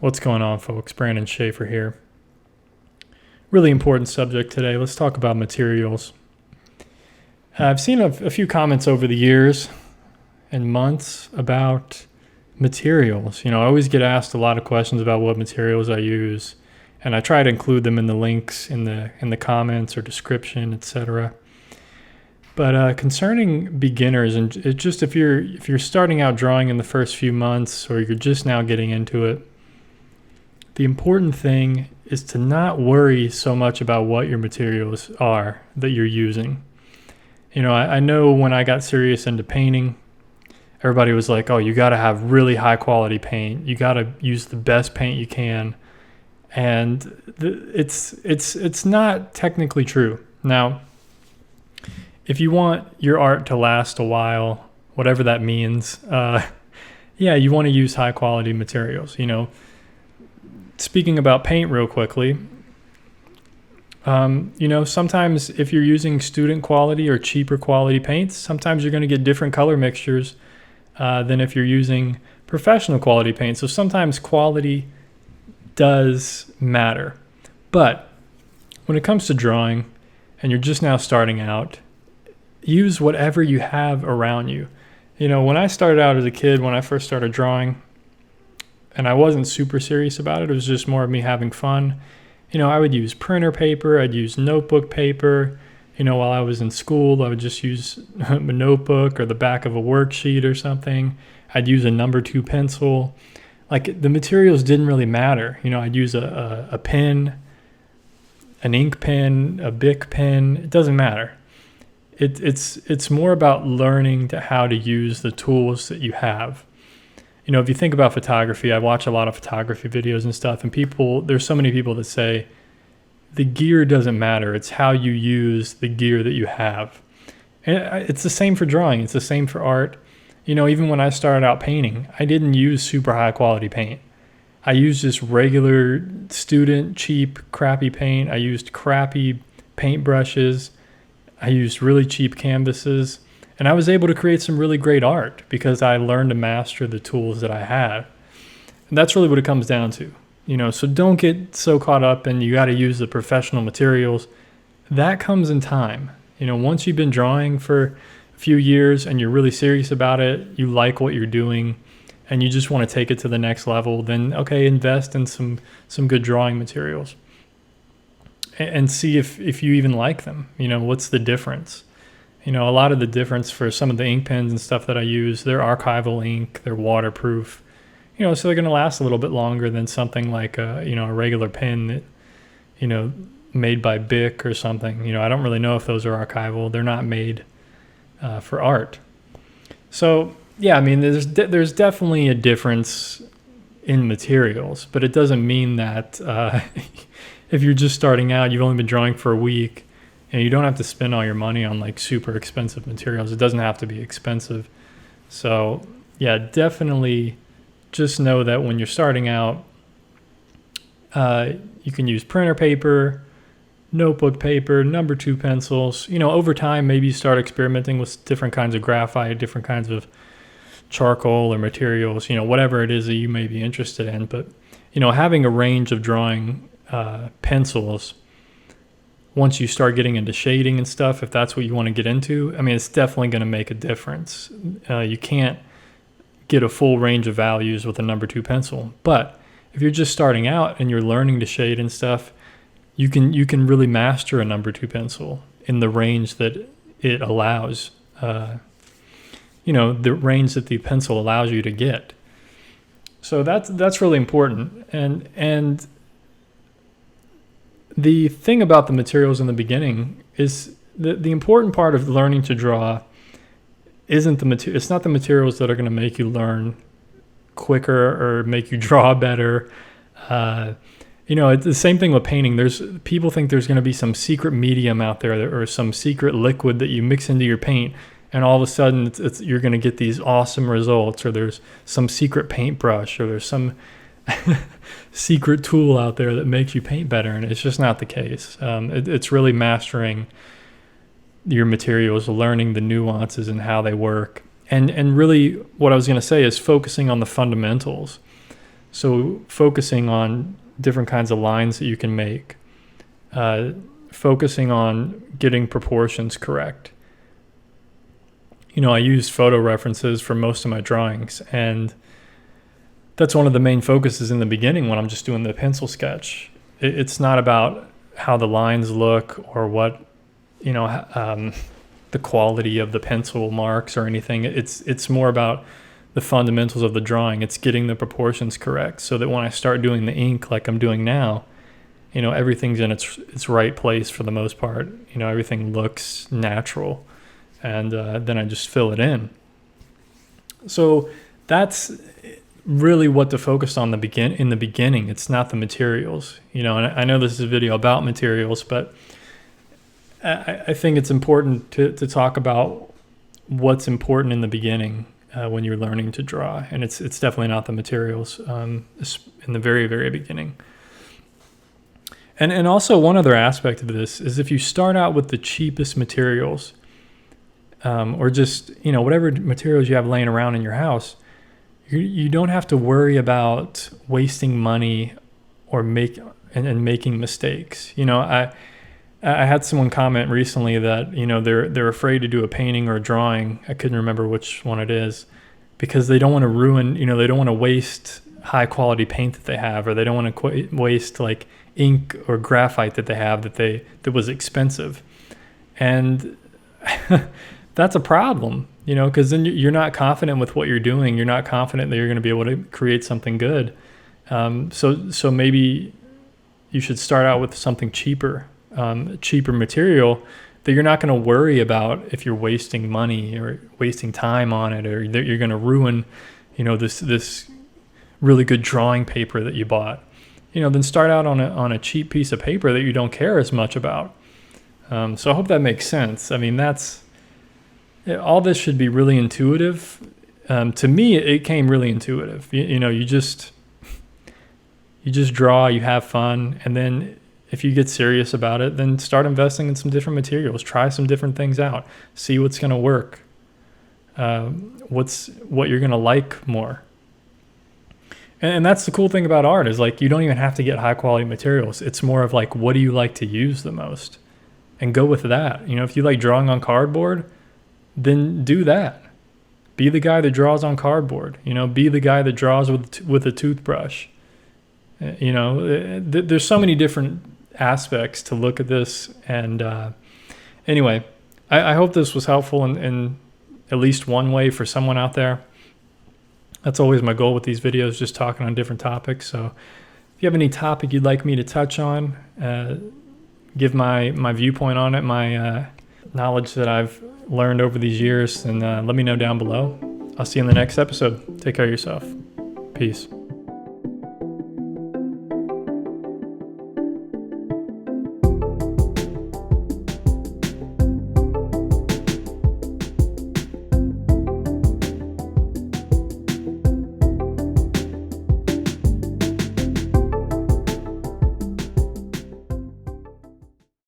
What's going on, folks? Brandon Schaefer here. Really important subject today. Let's talk about materials. I've seen a few comments over the years and months about materials. I always get asked a lot of questions about what materials I use, and I try to include them in the links in the comments or description, etc. But concerning beginners, and it just if you're starting out drawing in the first few months, or you're just now getting into it, the important thing is to not worry so much about what your materials are that you're using. I know when I got serious into painting, everybody was like, oh, you got to have really high quality paint. You got to use the best paint you can. And it's not technically true. Now, if you want your art to last a while, whatever that means, you want to use high quality materials. Speaking about paint real quickly, sometimes if you're using student quality or cheaper quality paints, sometimes you're going to get different color mixtures than if you're using professional quality paint. So sometimes quality does matter. But when it comes to drawing and you're just now starting out, use whatever you have around you. When I started out as a kid, when I first started drawing, and I wasn't super serious about it, it was just more of me having fun. I would use printer paper, I'd use notebook paper. While I was in school, I would just use a notebook or the back of a worksheet or something. I'd use a number 2 pencil. Like, the materials didn't really matter. I'd use a pen, an ink pen, a Bic pen. It doesn't matter. It's more about learning how to use the tools that you have. If you think about photography, I watch a lot of photography videos and stuff, and there's so many people that say the gear doesn't matter. It's how you use the gear that you have. And it's the same for drawing. It's the same for art. Even when I started out painting, I didn't use super high quality paint. I used just regular student, cheap, crappy paint. I used crappy paint brushes. I used really cheap canvases. And I was able to create some really great art because I learned to master the tools that I had. And that's really what it comes down to. So don't get so caught up in you got to use the professional materials. That comes in time. Once you've been drawing for a few years and you're really serious about it, you like what you're doing, and you just want to take it to the next level, then okay, invest in some good drawing materials. And see if you even like them. What's the difference? A lot of the difference for some of the ink pens and stuff that I use, they're archival ink, they're waterproof, so they're going to last a little bit longer than something like a regular pen that, made by Bic or something. I don't really know if those are archival. They're not made for art. So, there's definitely a difference in materials, but it doesn't mean that if you're just starting out, you've only been drawing for a week, and you don't have to spend all your money on like super expensive materials. It doesn't have to be expensive. So definitely just know that when you're starting out, you can use printer paper, notebook paper, number 2 pencils. Over time, maybe you start experimenting with different kinds of graphite, different kinds of charcoal or materials, whatever it is that you may be interested in. But, having a range of drawing pencils, once you start getting into shading and stuff, if that's what you want to get into, it's definitely going to make a difference. You can't get a full range of values with a number 2 pencil. But if you're just starting out and you're learning to shade and stuff, you can really master a number 2 pencil in the range that it allows, the range that the pencil allows you to get. So that's really important. And the thing about the materials in the beginning is the important part of learning to draw isn't it's not the materials that are going to make you learn quicker or make you draw better. It's the same thing with painting. People think there's going to be some secret medium out there or some secret liquid that you mix into your paint, and all of a sudden you're going to get these awesome results, or there's some secret paintbrush, or there's some secret tool out there that makes you paint better, and it's just not the case. It's really mastering your materials, learning the nuances and how they work, and really what I was going to say is focusing on the fundamentals. So focusing on different kinds of lines that you can make, focusing on getting proportions correct. I use photo references for most of my drawings, and that's one of the main focuses in the beginning when I'm just doing the pencil sketch. It's not about how the lines look or what, the quality of the pencil marks or anything. It's more about the fundamentals of the drawing. It's getting the proportions correct so that when I start doing the ink like I'm doing now, everything's in its right place for the most part. Everything looks natural, and then I just fill it in. So that's really what to focus on in the beginning. It's not the materials, and I know this is a video about materials, but I think it's important to talk about what's important in the beginning when you're learning to draw, and it's definitely not the materials in the very, very beginning. And also one other aspect of this is if you start out with the cheapest materials, or just whatever materials you have laying around in your house, you don't have to worry about wasting money or making mistakes. I had someone comment recently that they're afraid to do a painting or a drawing. I couldn't remember which one it is, because they don't want to ruin. They don't want to waste high quality paint that they have, or they don't want to waste like ink or graphite that they have that was expensive, and that's a problem. Because then you're not confident with what you're doing. You're not confident that you're going to be able to create something good. So maybe you should start out with something cheaper material that you're not going to worry about if you're wasting money or wasting time on it, or that you're going to ruin, this really good drawing paper that you bought. Then start out on a cheap piece of paper that you don't care as much about. So I hope that makes sense. I mean, all this should be really intuitive. To me, it came really intuitive. You just draw, you have fun, and then if you get serious about it, then start investing in some different materials. Try some different things out. See what's going to work. What you're going to like more. And that's the cool thing about art, is like you don't even have to get high quality materials. It's more of like, what do you like to use the most? And go with that. If you like drawing on cardboard, then do that. Be the guy that draws on cardboard. Be the guy that draws with a toothbrush. There's so many different aspects to look at this. And anyway, I hope this was helpful in at least one way for someone out there. That's always my goal with these videos, just talking on different topics. So if you have any topic you'd like me to touch on, give my viewpoint on it, my knowledge that I've learned over these years, and let me know down below. I'll see you in the next episode. Take care of yourself. Peace.